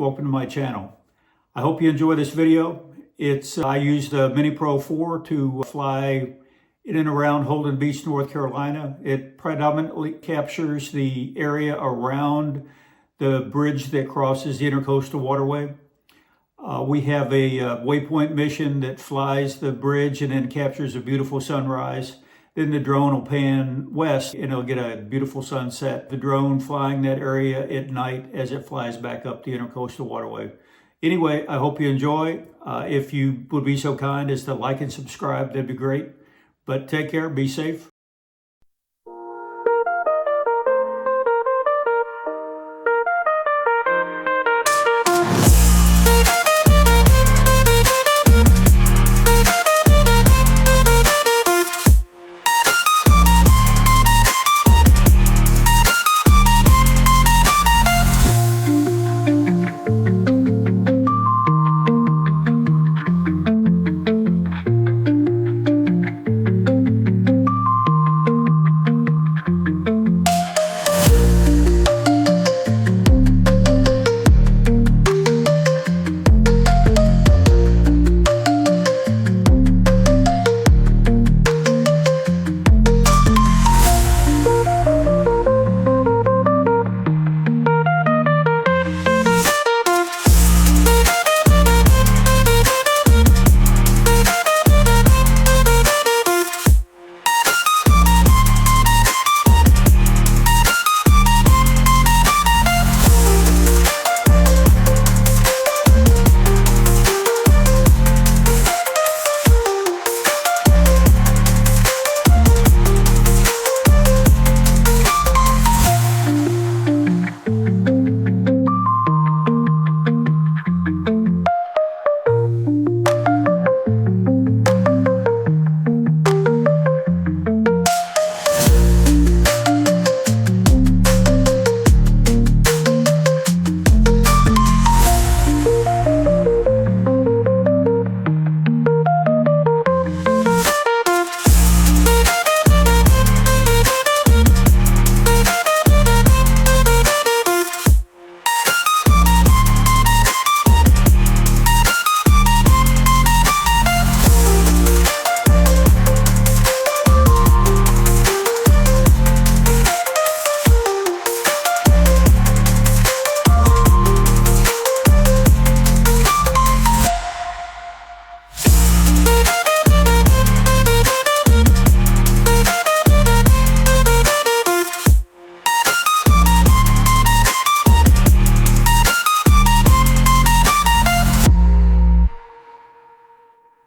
welcome to my channel. I hope you enjoy this video. I use the Mini Pro 4 to fly in and around Holden Beach, North Carolina. It predominantly captures the area around the bridge that crosses the Intercoastal Waterway. We have a Waypoint mission that flies the bridge and then captures a beautiful sunrise. Then the drone will pan west and it'll get a beautiful sunset. The drone flying that area at night as it flies back up the Intercoastal Waterway. Anyway, I hope you enjoy. If you would be so kind as to like and subscribe, that'd be great. But take care, be safe.